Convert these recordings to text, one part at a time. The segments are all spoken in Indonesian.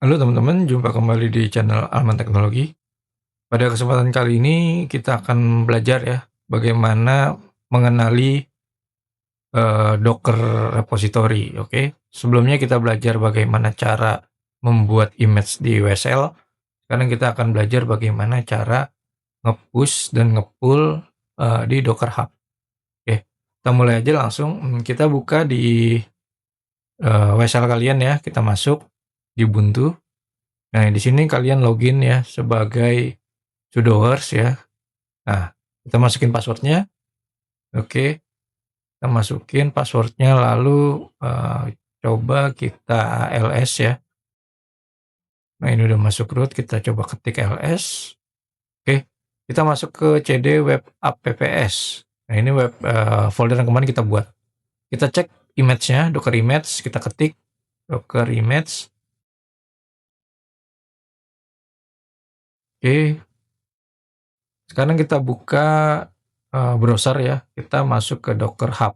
Halo teman-teman, jumpa kembali di channel Alman Teknologi. Pada kesempatan kali ini kita akan belajar ya, bagaimana mengenali Docker repository, oke. Sebelumnya kita belajar bagaimana cara membuat image di WSL. Sekarang kita akan belajar bagaimana cara nge-push dan nge-pull di Docker Hub. Oke, kita mulai aja langsung. Kita buka di WSL kalian ya, kita masuk di Ubuntu. Nah, di sini kalian login ya sebagai sudo host ya. Nah, kita masukin passwordnya. Oke, kita masukin passwordnya lalu coba kita ls ya. Nah, ini udah masuk root, kita coba ketik ls. Oke, kita masuk ke cd web apps. Nah, ini web folder yang kemarin kita buat. Kita cek image-nya, docker image, kita ketik docker image. Oke, sekarang kita buka browser ya, kita masuk ke Docker Hub.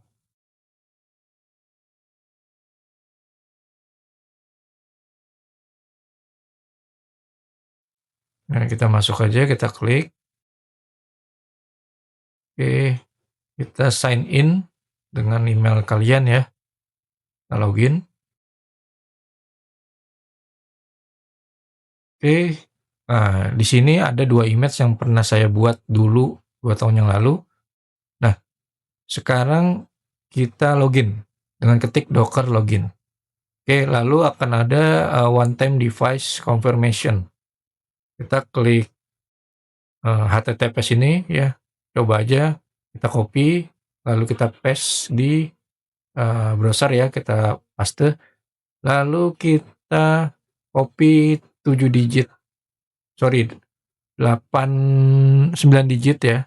Nah, kita masuk aja, kita klik. Oke, kita sign in dengan email kalian ya. Kita login. Oke, nah di sini ada 2 image yang pernah saya buat dulu 2 tahun yang lalu. Nah, sekarang kita login dengan ketik docker login. Oke, lalu akan ada one time device confirmation. Kita klik HTTPS ini ya, coba aja kita copy, lalu kita paste di browser ya, kita paste, lalu kita copy 7 digit, sorry 9 digit ya,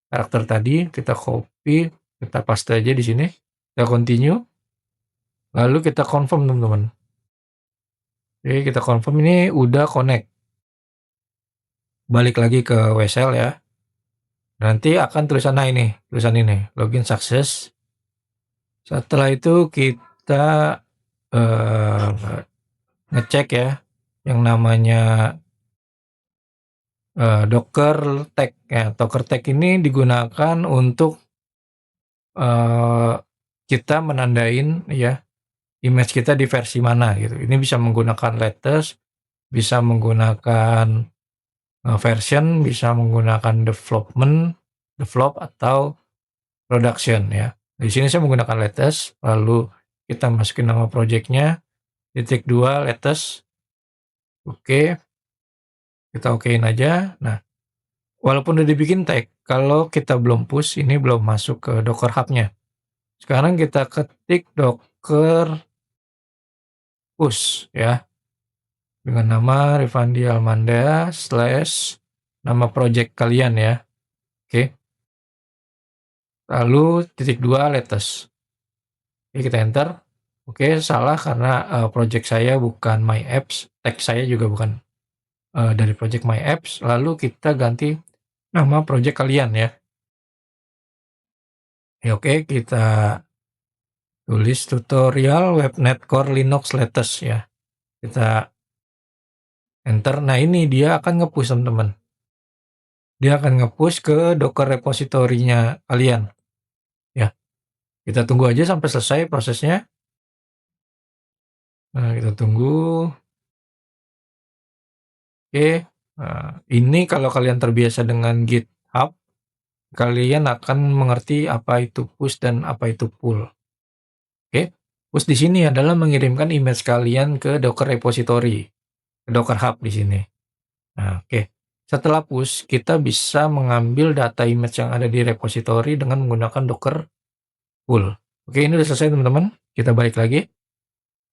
karakter tadi kita copy, kita paste aja di sini, kita continue, lalu kita confirm teman-teman. Oke, kita confirm ini udah connect. Balik lagi ke WSL ya. Nanti akan tulisan ini, login success. Setelah itu kita ngecek ya yang namanya Docker tag ya. Docker tag ini digunakan untuk kita menandain ya image kita di versi mana gitu. Ini bisa menggunakan latest, bisa menggunakan version, bisa menggunakan develop atau production ya. Di sini saya menggunakan latest, lalu kita masukin nama projectnya, titik 2 latest. Oke, kita okein aja. Nah, walaupun udah dibikin tag, kalau kita belum push, ini belum masuk ke Docker Hub-nya. Sekarang kita ketik docker push ya, dengan nama Rifandi Almanda / nama project kalian ya. Oke. Lalu titik 2 latest. Oke, kita enter. Oke, salah karena project saya bukan my apps, tag saya juga bukan dari project my apps. Lalu kita ganti nama project kalian ya. Ya, oke, kita tulis tutorial webnet core linux latest ya. Kita enter. Nah, ini dia akan nge-push teman-teman. Dia akan nge-push ke Docker repository-nya kalian. Ya. Kita tunggu aja sampai selesai prosesnya. Nah, kita tunggu. Oke. Nah, ini kalau kalian terbiasa dengan GitHub, kalian akan mengerti apa itu push dan apa itu pull. Oke. Push di sini adalah mengirimkan image kalian ke Docker repository, ke Docker Hub di sini. Nah, oke. Setelah push, kita bisa mengambil data image yang ada di repository dengan menggunakan Docker pull. Oke, ini udah selesai teman-teman. Kita balik lagi.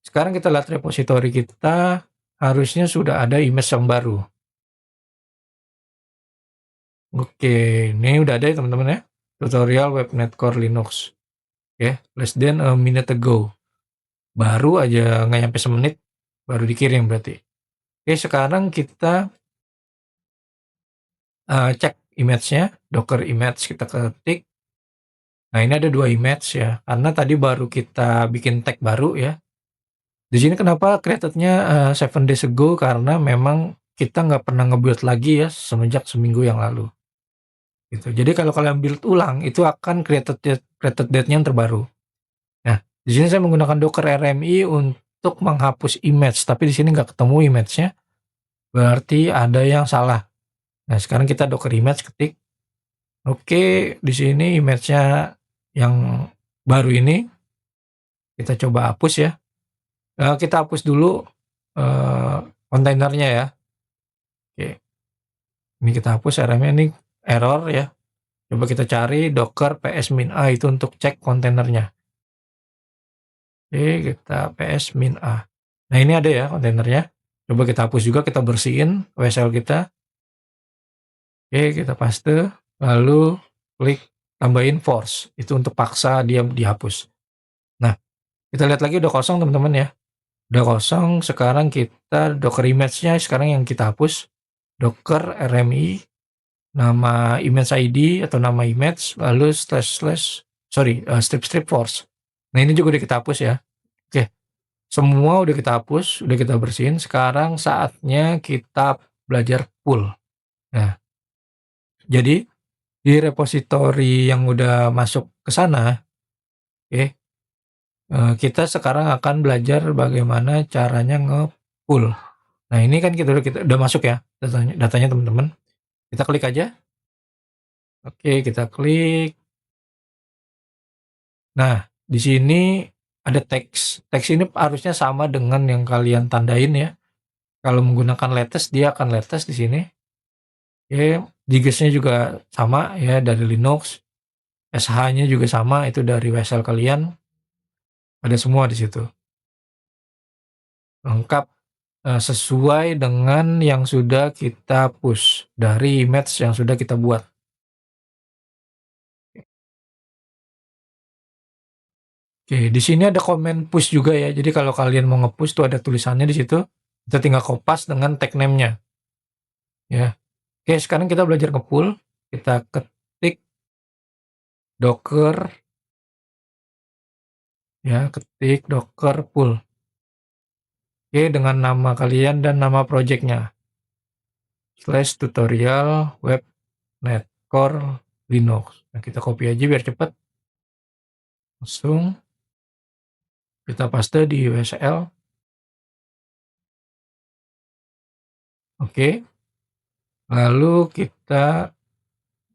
Sekarang kita lihat repository kita, harusnya sudah ada image yang baru. Oke, ini udah ada ya teman-teman ya. Tutorial webnet core linux. Oke, less than a minute ago. Baru aja nggak nyampe semenit, baru dikirim berarti. Oke, sekarang kita cek image-nya, docker image kita ketik. Nah, ini ada 2 image ya, karena tadi baru kita bikin tag baru ya. Di sini kenapa created-nya, 7 days ago, karena memang kita nggak pernah nge-build lagi ya semenjak seminggu yang lalu, gitu. Jadi kalau kalian build ulang, itu akan created date-nya yang terbaru. Nah, di sini saya menggunakan Docker RMI untuk menghapus image, tapi di sini nggak ketemu image-nya, berarti ada yang salah. Nah, sekarang kita Docker image ketik, oke, di sini image-nya yang baru ini, kita coba hapus ya. Kita hapus dulu, kontainernya ya. Oke, ini kita hapus RMnya, ini error ya. Coba kita cari docker ps-a itu untuk cek kontainernya. Oke, kita ps-a. Nah, ini ada ya kontainernya. Coba kita hapus juga, kita bersihin WSL kita. Oke, kita paste, lalu klik tambahin force, itu untuk paksa dia dihapus. Nah, kita lihat lagi udah kosong teman-teman ya. Udah kosong, sekarang kita docker image-nya sekarang yang kita hapus, docker RMI, nama image ID atau nama image, lalu strip force. Nah, ini juga udah kita hapus ya. Oke, semua udah kita hapus, udah kita bersihin, sekarang saatnya kita belajar pull. Nah, jadi di repository yang udah masuk ke sana, oke, kita sekarang akan belajar bagaimana caranya nge-pull. Nah, ini kan kita udah masuk ya datanya teman-teman. Kita klik aja. Oke, kita klik. Nah, di sini ada teks. Teks ini harusnya sama dengan yang kalian tandain ya. Kalau menggunakan latest, dia akan latest di sini. Oke, digesnya juga sama ya dari Linux. SH-nya juga sama, itu dari WSL kalian. Ada semua di situ. Lengkap, sesuai dengan yang sudah kita push dari image yang sudah kita buat. Oke, di sini ada komen push juga ya. Jadi kalau kalian mau nge-push tuh ada tulisannya di situ. Kita tinggal kopas dengan tag name-nya ya. Oke, sekarang kita belajar nge-pull. Kita ketik docker ya, ketik docker pull. Oke, dengan nama kalian dan nama project-nya. /tutorial webnet core linux. Nah, kita copy aja biar cepat. Langsung kita paste di WSL. Oke. Lalu kita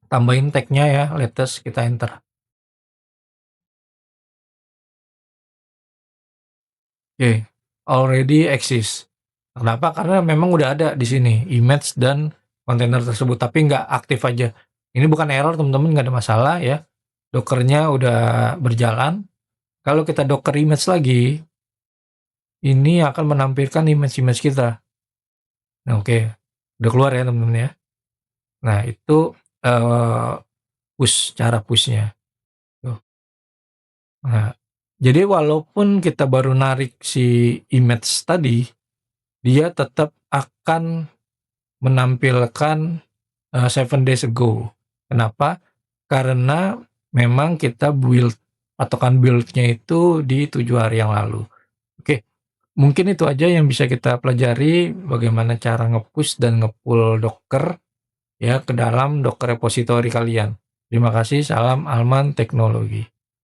tambahin tag-nya ya, latest, kita enter. Oke, already exist. Kenapa? Karena memang udah ada di sini image dan kontainer tersebut, tapi nggak aktif aja. Ini bukan error teman-teman, nggak ada masalah ya. Dockernya udah berjalan. Kalau kita docker image lagi, ini akan menampilkan image-image kita. Nah, oke, udah keluar ya teman-teman ya. Nah, itu cara pushnya. Tuh. Nah, jadi walaupun kita baru narik si image tadi, dia tetap akan menampilkan 7 days ago. Kenapa? Karena memang kita patokan build-nya itu di 7 hari yang lalu. Oke, mungkin itu aja yang bisa kita pelajari, bagaimana cara nge-push dan nge-pull Docker ya ke dalam Docker repository kalian. Terima kasih, salam Alman Teknologi.